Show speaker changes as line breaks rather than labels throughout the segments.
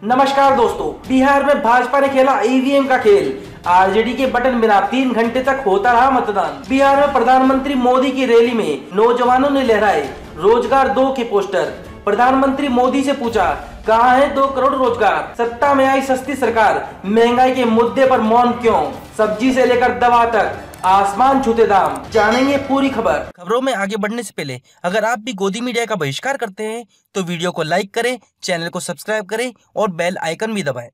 नमस्कार दोस्तों, बिहार में भाजपा ने खेला ईवीएम का खेल। आरजेडी के बटन बिना 3 घंटे तक होता रहा मतदान। बिहार में प्रधानमंत्री मोदी की रैली में नौजवानों ने लहराए रोजगार 2 के पोस्टर। प्रधानमंत्री मोदी से पूछा, कहाँ है 2 करोड़ रोजगार? सत्ता में आई सस्ती सरकार, महंगाई के मुद्दे पर मौन क्यों? सब्जी से लेकर दवा तक आसमान छूते दाम। जानेंगे पूरी खबरों में आगे बढ़ने से पहले अगर आप भी गोदी मीडिया का बहिष्कार करते हैं तो वीडियो को लाइक करें, चैनल को सब्सक्राइब करें और बेल आइकन भी दबाएं।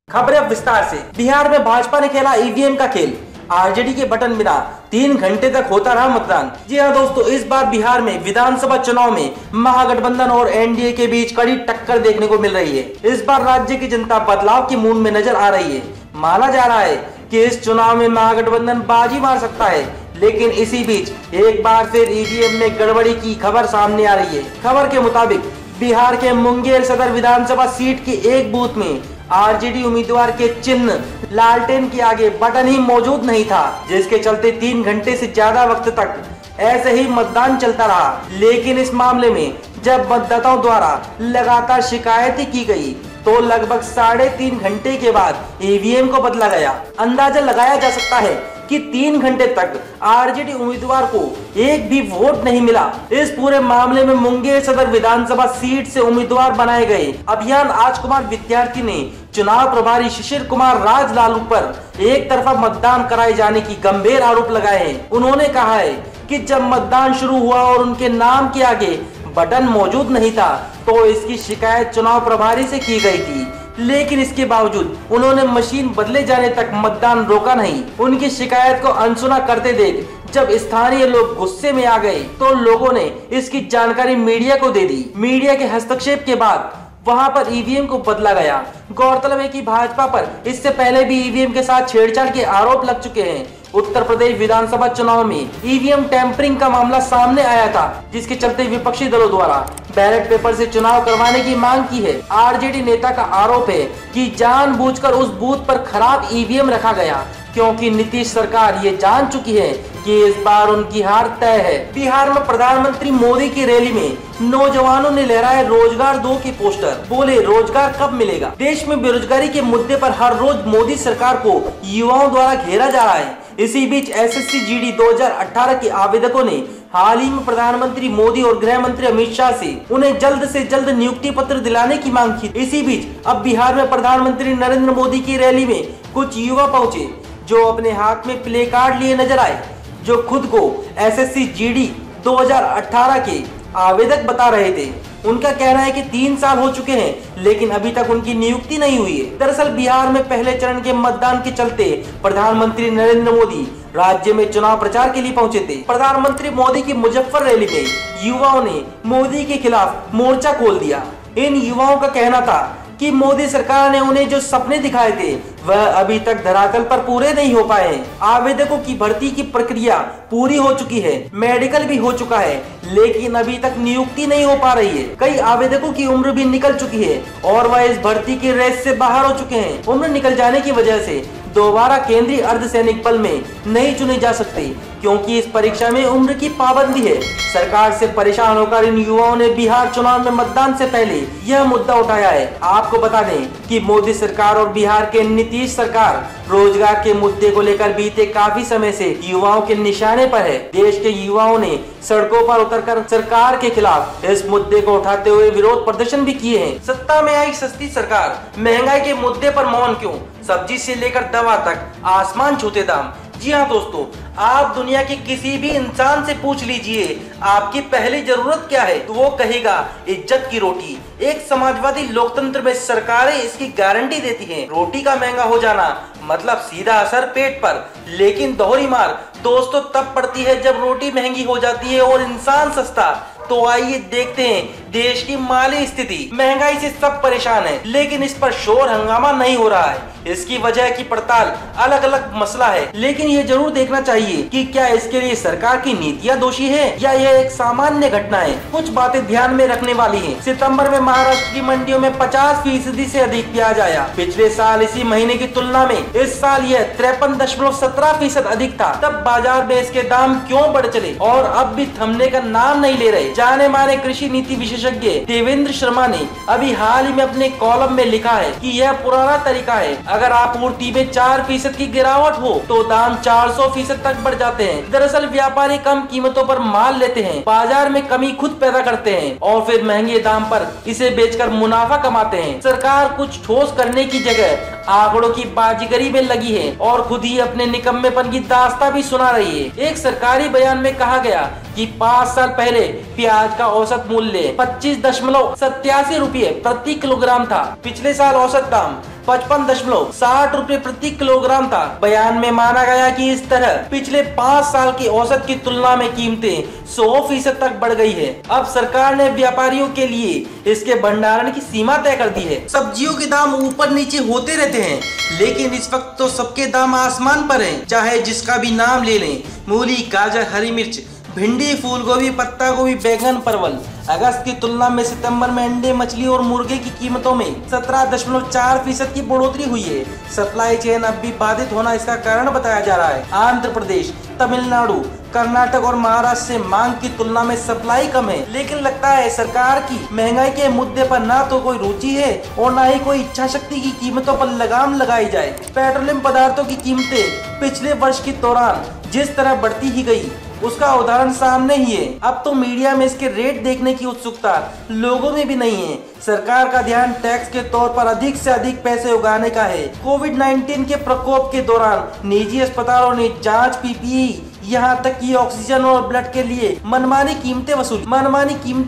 खबरें अब विस्तार से। बिहार में भाजपा ने खेला ईवीएम का खेल। आरजेडी के बटन बिना 3 घंटे तक होता रहा मतदान। जी हाँ दोस्तों, इस बार बिहार में विधानसभा चुनाव में महागठबंधन और एनडीए के बीच कड़ी टक्कर देखने को मिल रही है। इस बार राज्य की जनता बदलाव की मूड में नजर आ रही है। माना जा रहा है कि इस चुनाव में महागठबंधन बाजी मार सकता है, लेकिन इसी बीच एक बार फिर ईवीएम में गड़बड़ी की खबर सामने आ रही है। खबर के मुताबिक बिहार के मुंगेर सदर विधानसभा सीट के एक बूथ में आरजेडी उम्मीदवार के चिन्ह लालटेन के आगे बटन ही मौजूद नहीं था, जिसके चलते 3 घंटे से ज्यादा वक्त तक ऐसे ही मतदान चलता रहा। लेकिन इस मामले में जब मतदाताओं द्वारा लगातार शिकायतें की गई तो लगभग 3.5 घंटे के बाद ईवीएम को बदला गया। अंदाजा लगाया जा सकता है कि 3 घंटे तक आरजेडी उम्मीदवार को एक भी वोट नहीं मिला। इस पूरे मामले में मुंगेर सदर विधानसभा सीट से उम्मीदवार बनाए गए अभियान राजकुमार विद्यार्थी ने चुनाव प्रभारी शिशिर कुमार राजलालू पर एक तरफा मतदान कराए जाने की गंभीर आरोप लगाए हैं। उन्होंने कहा है कि जब मतदान शुरू हुआ और उनके नाम के आगे बटन मौजूद नहीं था तो इसकी शिकायत चुनाव प्रभारी से की गई थी, लेकिन इसके बावजूद उन्होंने मशीन बदले जाने तक मतदान रोका नहीं। उनकी शिकायत को अनसुना करते देख जब स्थानीय लोग गुस्से में आ गए तो लोगों ने इसकी जानकारी मीडिया को दे दी। मीडिया के हस्तक्षेप के बाद वहां पर ईवीएम को बदला गया। गौरतलब है कि भाजपा पर इससे पहले भी ईवीएम के साथ छेड़छाड़ के आरोप लग चुके हैं। उत्तर प्रदेश विधानसभा चुनाव में ईवीएम टैंपरिंग का मामला सामने आया था, जिसके चलते विपक्षी दलों द्वारा बैलेट पेपर से चुनाव करवाने की मांग की है। आरजेडी नेता का आरोप है कि जानबूझकर उस बूथ पर खराब ईवीएम रखा गया, क्योंकि नीतीश सरकार ये जान चुकी है कि इस बार उनकी हार तय है। बिहार में प्रधानमंत्री मोदी की रैली में नौजवानों ने लहराए रोजगार 2 के पोस्टर। बोले, रोजगार कब मिलेगा? देश में बेरोजगारी के मुद्दे पर हर रोज मोदी सरकार को युवाओं द्वारा घेरा जा रहा है। इसी बीच एसएससी जीडी 2018 के आवेदकों ने हाल ही में प्रधानमंत्री मोदी और गृह मंत्री अमित शाह से उन्हें जल्द से जल्द नियुक्ति पत्र दिलाने की मांग की। इसी बीच अब बिहार में प्रधानमंत्री नरेंद्र मोदी की रैली में कुछ युवा पहुंचे, जो अपने हाथ में प्ले कार्ड लिए नजर आए, जो खुद को एसएससी जीडी 2018 के आवेदक बता रहे थे। उनका कहना है कि 3 साल हो चुके हैं, लेकिन अभी तक उनकी नियुक्ति नहीं हुई है। दरअसल बिहार में पहले चरण के मतदान के चलते प्रधानमंत्री नरेंद्र मोदी राज्य में चुनाव प्रचार के लिए पहुंचे थे। प्रधानमंत्री मोदी की मुजफ्फर रैली में युवाओं ने मोदी के खिलाफ मोर्चा खोल दिया। इन युवाओं का कहना था कि मोदी सरकार ने उन्हें जो सपने दिखाए थे वह अभी तक धरातल पर पूरे नहीं हो पाए हैं। आवेदकों की भर्ती की प्रक्रिया पूरी हो चुकी है, मेडिकल भी हो चुका है, लेकिन अभी तक नियुक्ति नहीं हो पा रही है। कई आवेदकों की उम्र भी निकल चुकी है और वह इस भर्ती की रेस से बाहर हो चुके हैं। उम्र निकल जाने की वजह से दोबारा केंद्रीय अर्धसैनिक बल में नहीं चुने जा सकते, क्योंकि इस परीक्षा में उम्र की पाबंदी है। सरकार से परेशान होकर इन युवाओं ने बिहार चुनाव में मतदान से पहले यह मुद्दा उठाया है। आपको बता दें कि मोदी सरकार और बिहार के नीतीश सरकार रोजगार के मुद्दे को लेकर बीते काफी समय से युवाओं के निशाने पर है। देश के युवाओं ने सड़कों पर उतरकर सरकार के खिलाफ इस मुद्दे को उठाते हुए विरोध प्रदर्शन भी किए हैं। सत्ता में आई सस्ती सरकार, महंगाई के मुद्दे पर मौन क्यों? सब्जी से लेकर दवा तक आसमान छूते दाम। जी हाँ दोस्तों, आप दुनिया के किसी भी इंसान से पूछ लीजिए आपकी पहली जरूरत क्या है, तो वो कहेगा इज्जत की रोटी। एक समाजवादी लोकतंत्र में सरकारें इसकी गारंटी देती हैं। रोटी का महंगा हो जाना मतलब सीधा असर पेट पर, लेकिन दोहरी मार दोस्तों तब पड़ती है जब रोटी महंगी हो जाती है और इंसान सस्ता। तो आइए देखते हैं देश की माली स्थिति। महंगाई से सब परेशान है, लेकिन इस पर शोर हंगामा नहीं हो रहा है। इसकी वजह की पड़ताल अलग अलग मसला है, लेकिन ये जरूर देखना चाहिए कि क्या इसके लिए सरकार की नीतियाँ दोषी है या यह एक सामान्य घटना है। कुछ बातें ध्यान में रखने वाली हैं। सितंबर में महाराष्ट्र की मंडियों में 50% से अधिक प्याज आया। पिछले साल इसी महीने की तुलना में इस साल यह 53.17% अधिक था। तब बाजार में इसके दाम क्यों बढ़ चले और अब भी थमने का नाम नहीं ले रहे। जाने माने कृषि नीति विशेषज्ञ देवेंद्र शर्मा ने अभी हाल ही में अपने कॉलम में लिखा है कि यह पुराना तरीका है। अगर आपूर्ति में 4% की गिरावट हो तो दाम 400% तक बढ़ जाते हैं। दरअसल व्यापारी कम कीमतों पर माल लेते हैं, बाजार में कमी खुद पैदा करते हैं और फिर महंगे दाम पर इसे बेचकर मुनाफा कमाते हैं। सरकार कुछ ठोस करने की जगह आंकड़ों की बाजीगरी में लगी है और खुद ही अपने निकम्मेपन की दास्तां भी सुना रही है। एक सरकारी बयान में कहा गया कि 5 साल पहले प्याज का औसत मूल्य 25.87 रुपये प्रति किलोग्राम था। पिछले साल औसत दाम 55.60 रुपये प्रति किलोग्राम था। बयान में माना गया कि इस तरह पिछले 5 साल की औसत की तुलना में कीमतें 100% तक बढ़ गई है। अब सरकार ने व्यापारियों के लिए इसके भंडारण की सीमा तय कर दी है। सब्जियों के दाम ऊपर नीचे होते रहते हैं, लेकिन इस वक्त तो सबके दाम आसमान पर हैं, चाहे जिसका भी नाम ले लें। मूली, गाजर, हरी मिर्च, भिंडी, फूल गोभी, पत्ता गोभी, बैंगन, परवल। अगस्त की तुलना में सितंबर में अंडे, मछली और मुर्गे की कीमतों में 17.4% की बढ़ोतरी हुई है। सप्लाई चेन अब भी बाधित होना इसका कारण बताया जा रहा है। आंध्र प्रदेश, तमिलनाडु, कर्नाटक और महाराष्ट्र से मांग की तुलना में सप्लाई कम है, लेकिन लगता है सरकार की महंगाई के मुद्दे पर ना तो कोई रुचि है और ना ही कोई इच्छा शक्ति की कीमतों पर लगाम लगाई जाए। पेट्रोलियम पदार्थों की कीमतें पिछले वर्ष के दौरान जिस तरह बढ़ती ही गई, उसका उदाहरण सामने ही है। अब तो मीडिया में इसके रेट देखने की उत्सुकता लोगों में भी नहीं है। सरकार का ध्यान टैक्स के तौर पर अधिक से अधिक पैसे उगाने का है। कोविड-19 के प्रकोप के दौरान निजी अस्पतालों ने जांच, पीपीई, यहाँ तक कि ऑक्सीजन और ब्लड के लिए मनमानी कीमतें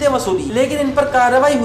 वसूली, लेकिन इन पर कार्रवाई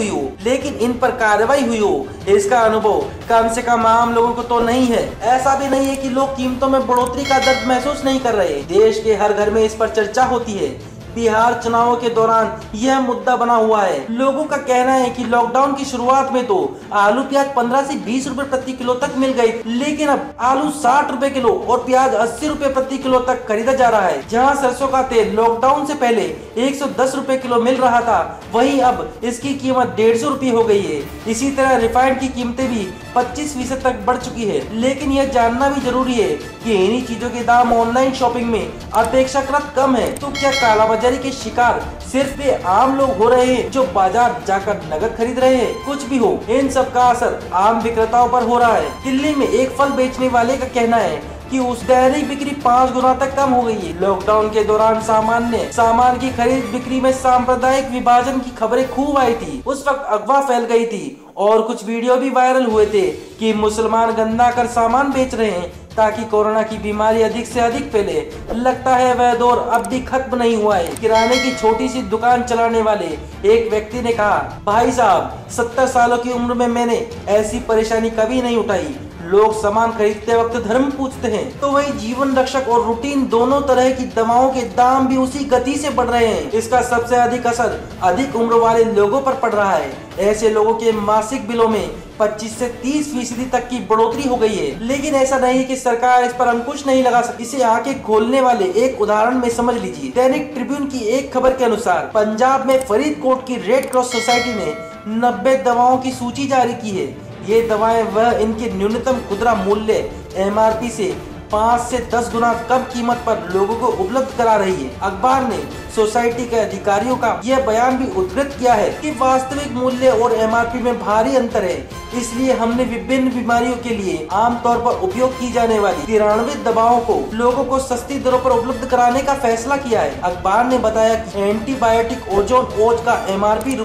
हुई हो इसका अनुभव कम से कम आम लोगों को तो नहीं है। ऐसा भी नहीं है कि लोग कीमतों में बढ़ोतरी का दर्द महसूस नहीं कर रहे। देश के हर घर में इस पर चर्चा होती है। बिहार चुनावों के दौरान यह मुद्दा बना हुआ है। लोगों का कहना है कि लॉकडाउन की शुरुआत में तो आलू प्याज 15 से 20 रुपए प्रति किलो तक मिल गई, लेकिन अब आलू 60 रुपए किलो और प्याज 80 रुपए प्रति किलो तक खरीदा जा रहा है। जहां सरसों का तेल लॉकडाउन से पहले 110 रुपए किलो मिल रहा था, वहीं अब इसकी कीमत 150 रुपए हो गई है। इसी तरह रिफाइंड की कीमतें भी 25% तक बढ़ चुकी है। लेकिन यह जानना भी जरूरी है कि इन्हीं चीजों के दाम ऑनलाइन शॉपिंग में अपेक्षाकृत कम है। तो क्या कालाबाजारी के शिकार सिर्फ वे आम लोग हो रहे हैं जो बाजार जाकर नगद खरीद रहे हैं? कुछ भी हो, इन सब का असर आम विक्रेताओं पर हो रहा है। दिल्ली में एक फल बेचने वाले का कहना है कि उस दैनिक बिक्री 5 गुना तक कम हो गई है। लॉकडाउन के दौरान सामान की खरीद बिक्री में सांप्रदायिक विभाजन की खबरें खूब आई थी। उस वक्त अफवाह फैल गई थी और कुछ वीडियो भी वायरल हुए थे कि मुसलमान गंदा कर सामान बेच रहे हैं ताकि कोरोना की बीमारी अधिक से अधिक फैले। लगता है वह दौर अब भी खत्म नहीं हुआ है। किराने की छोटी सी दुकान चलाने वाले एक व्यक्ति ने कहा, भाई साहब, 70 सालों की उम्र में मैंने ऐसी परेशानी कभी नहीं उठाई। लोग सामान खरीदते वक्त धर्म पूछते हैं, तो वही जीवन रक्षक और रूटीन दोनों तरह की दवाओं के दाम भी उसी गति से बढ़ रहे हैं। इसका सबसे अधिक असर अधिक उम्र वाले लोगों पर पड़ रहा है। ऐसे लोगों के मासिक बिलों में 25 से 30% तक की बढ़ोतरी हो गई है। लेकिन ऐसा नहीं कि सरकार इस पर अंकुश नहीं लगा सकती। इसे आंखें खोलने वाले एक उदाहरण में समझ लीजिए। दैनिक ट्रिब्यून की एक खबर के अनुसार पंजाब में फरीदकोट की रेड क्रॉस सोसाइटी ने 90 दवाओं की सूची जारी की है। ये दवाएं वह इनके न्यूनतम खुदरा मूल्य MRP से 5 से 10 गुना कम कीमत पर लोगों को उपलब्ध करा रही है। अखबार ने सोसाइटी के अधिकारियों का यह बयान भी उद्धृत किया है कि वास्तविक मूल्य और MRP में भारी अंतर है, इसलिए हमने विभिन्न बीमारियों के लिए आमतौर पर उपयोग की जाने वाली 93 दवाओं को लोगों को सस्ती दरों पर उपलब्ध कराने का फैसला किया है। अखबार ने बताया कि एंटीबायोटिक ओजोन ओज का MRP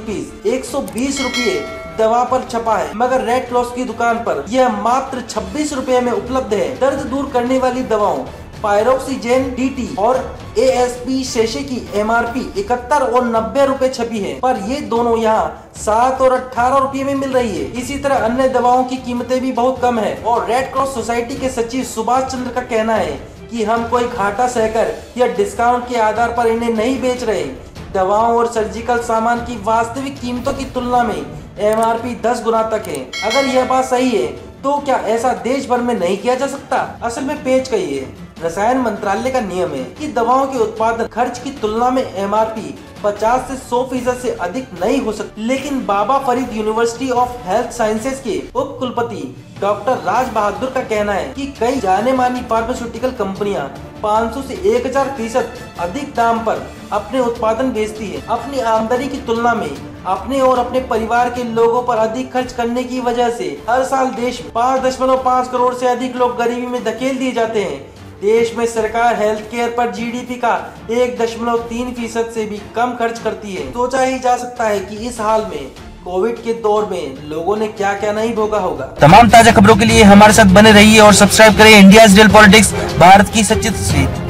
₹120 दवा पर छपा है, मगर रेड क्रॉस की दुकान पर यह मात्र 26 रुपए में उपलब्ध है। दर्द दूर करने वाली दवाओं पायरोक्सीजेन DT और ASP शेशे की MRP 71 और 90 रुपए छपी है, पर ये दोनों यहाँ 7 और 18 रुपए में मिल रही है। इसी तरह अन्य दवाओं की कीमतें भी बहुत कम है और रेड क्रॉस सोसाइटी के सचिव सुभाष चंद्र का कहना है कि हम कोई घाटा सहकर या डिस्काउंट के आधार पर इन्हें नहीं बेच रहे। दवाओं और सर्जिकल सामान की वास्तविक कीमतों की तुलना में MRP 10 गुना तक है। अगर यह बात सही है तो क्या ऐसा देश भर में नहीं किया जा सकता? असल में पेच कही है। रसायन मंत्रालय का नियम है कि दवाओं के उत्पादन खर्च की तुलना में MRP 50 से 100% से अधिक नहीं हो सकती। लेकिन Baba Farid university of health sciences के उप कुलपति डॉक्टर राज बहादुर का कहना है कि कई जाने मानी फार्मास्यूटिकल कंपनियां 500 से 1000% अधिक दाम पर अपने उत्पादन बेचती है। अपनी आमदनी की तुलना में अपने और अपने परिवार के लोगों पर अधिक खर्च करने की वजह से हर साल देश में 5.5 करोड़ से अधिक लोग गरीबी में धकेल दिए जाते हैं। देश में सरकार हेल्थ केयर पर जीडीपी का 1.3% से भी कम खर्च करती है। सोचा ही जा सकता है कि इस हाल में कोविड के दौर में लोगों ने क्या क्या नहीं भोगा होगा। तमाम ताजा खबरों के लिए हमारे साथ बने रहिए और सब्सक्राइब करें इंडियाज रियल पॉलिटिक्स, भारत की सच्ची तस्वीर।